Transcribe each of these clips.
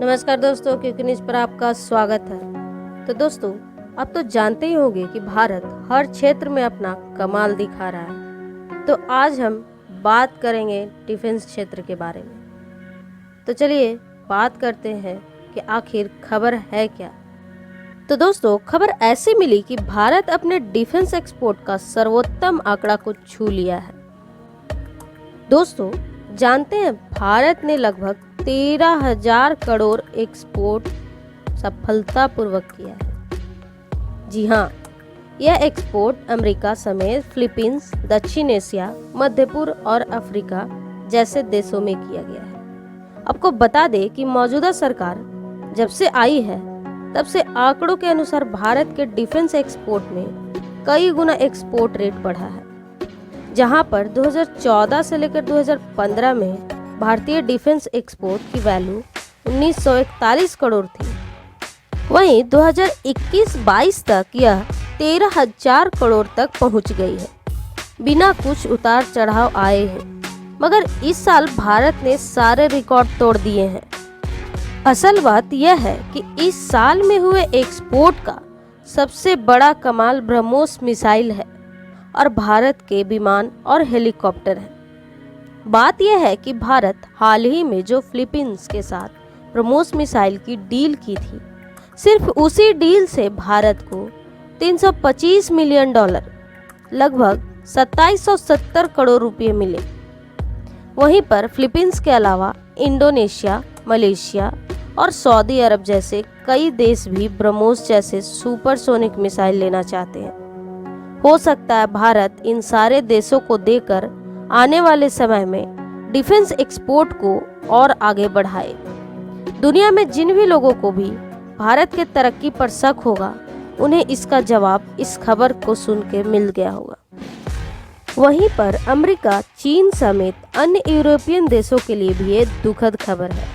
नमस्कार दोस्तों, quick news पर आपका स्वागत है। तो दोस्तों, आप तो जानते ही होंगे कि भारत हर क्षेत्र में अपना कमाल दिखा रहा है। तो आज हम बात करेंगे डिफेंस क्षेत्र के बारे में। तो चलिए बात करते हैं कि आखिर खबर है क्या। तो दोस्तों, खबर ऐसी मिली कि भारत अपने डिफेंस एक्सपोर्ट का सर्वोत्तम आंकड़ा को छू लिया है। दोस्तों, जानते हैं भारत ने लगभग 13,000 करोड़ एक्सपोर्ट सफलतापूर्वक किया है। जी हाँ, यह एक्सपोर्ट अमेरिका समेत फिलीपींस, दक्षिण एशिया, मध्य पूर्व और अफ्रीका जैसे देशों में किया गया है। आपको बता दें कि मौजूदा सरकार जब से आई है तब से आंकड़ों के अनुसार भारत के डिफेंस एक्सपोर्ट में कई गुना एक्सपोर्ट रेट बढ़ा है। जहां पर 2014 से लेकर 2015 में भारतीय डिफेंस एक्सपोर्ट की वैल्यू 1941 करोड़ थी, वहीं 2021-22 तक यह 13,000 करोड़ तक पहुंच गई है। बिना कुछ उतार चढ़ाव आए हैं, मगर इस साल भारत ने सारे रिकॉर्ड तोड़ दिए हैं। असल बात यह है कि इस साल में हुए एक्सपोर्ट का सबसे बड़ा कमाल ब्रह्मोस मिसाइल है और भारत के विमान और हेलीकॉप्टर है। बात यह है कि भारत हाल ही में जो फिलीपींस के साथ ब्रह्मोस मिसाइल की डील की थी, सिर्फ उसी डील से भारत को 325 मिलियन डॉलर लगभग 2770 करोड़ रुपए मिले। वहीं पर फिलीपींस के अलावा इंडोनेशिया, मलेशिया और सऊदी अरब जैसे कई देश भी ब्रह्मोस जैसे सुपरसोनिक मिसाइल लेना चाहते हैं। हो सकता है भारत इन सारे देशों को देकर आने वाले समय में डिफेंस एक्सपोर्ट को और आगे बढ़ाए। दुनिया में जिन भी लोगों को भी भारत के तरक्की पर शक होगा, उन्हें इसका जवाब इस खबर को सुन के मिल गया होगा। वहीं पर अमेरिका, चीन समेत अन्य यूरोपियन देशों के लिए भी ये दुखद खबर है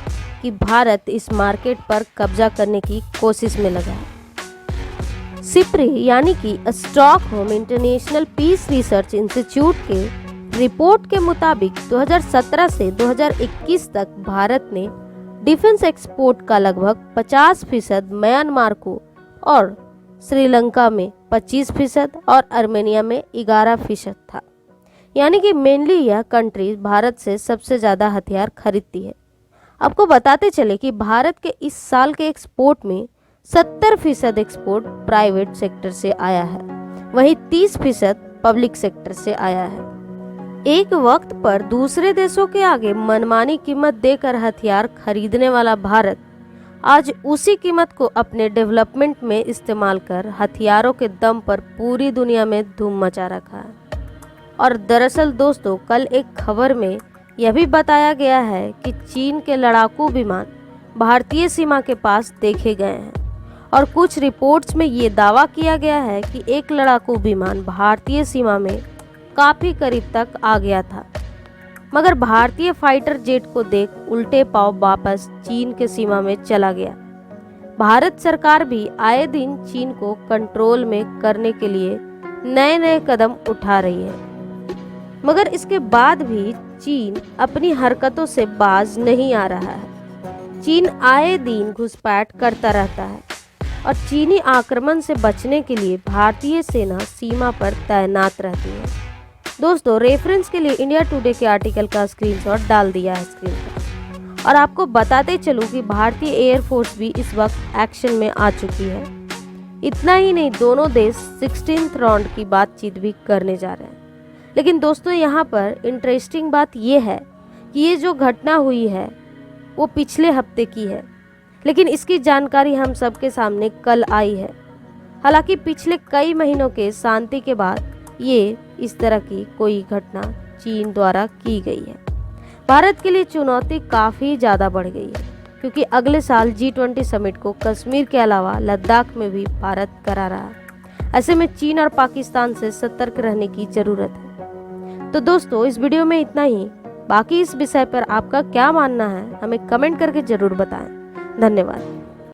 कि भारत इस मार्केट पर कब्जा करने की कोशिश में लगा है। सिप्री यानी कि Stockholm International Peace Research Institute के रिपोर्ट के मुताबिक 2017 से 2021 तक भारत ने डिफेंस एक्सपोर्ट का लगभग 50% म्यांमार को और श्रीलंका में 25% और आर्मेनिया में 11% था। यानी कि मेनली यह कंट्रीज भारत से सबसे ज़्यादा हथियार खरीदती है। आपको बताते चले कि भारत के इस साल के एक्सपोर्ट में 70% एक्सपोर्ट प्राइवेट सेक्टर से आया है, वहीं 30% पब्लिक सेक्टर से आया है। एक वक्त पर दूसरे देशों के आगे मनमानी कीमत देकर हथियार खरीदने वाला भारत आज उसी कीमत को अपने डेवलपमेंट में इस्तेमाल कर हथियारों के दम पर पूरी दुनिया में धूम मचा रखा है। और दरअसल दोस्तों, कल एक खबर में यह भी बताया गया है कि चीन के लड़ाकू विमान भारतीय सीमा के पास देखे गए हैं और कुछ रिपोर्ट्स में ये दावा किया गया है कि एक लड़ाकू विमान भारतीय सीमा में काफी करीब तक आ गया था, मगर भारतीय फाइटर जेट को देख उल्टे पांव वापस चीन के सीमा में चला गया। भारत सरकार भी आए दिन चीन को कंट्रोल में करने के लिए नए नए कदम उठा रही है, मगर इसके बाद भी चीन अपनी हरकतों से बाज नहीं आ रहा है। चीन आए दिन घुसपैठ करता रहता है और चीनी आक्रमण से बचने के लिए भारतीय सेना सीमा पर तैनात रहती है। दोस्तों, रेफरेंस के लिए इंडिया टुडे के आर्टिकल का स्क्रीनशॉट डाल दिया है स्क्रीन पर। और आपको बताते चलूं कि भारतीय एयरफोर्स भी इस वक्त एक्शन में आ चुकी है। इतना ही नहीं, दोनों देश 16th राउंड की बातचीत भी करने जा रहे हैं। लेकिन दोस्तों, यहाँ पर इंटरेस्टिंग बात यह है कि ये जो घटना हुई है वो पिछले हफ्ते की है, लेकिन इसकी जानकारी हम सबके सामने कल आई है। हालांकि पिछले कई महीनों के शांति के बाद ये इस तरह की कोई घटना चीन द्वारा की गई है। भारत के लिए चुनौती काफ़ी ज़्यादा बढ़ गई है, क्योंकि अगले साल G20 समिट को कश्मीर के अलावा लद्दाख में भी भारत करा रहा है। ऐसे में चीन और पाकिस्तान से सतर्क रहने की ज़रूरत है। तो दोस्तों, इस वीडियो में इतना ही। बाकी इस विषय पर आपका क्या मानना है, हमें कमेंट करके ज़रूर बताएं। धन्यवाद।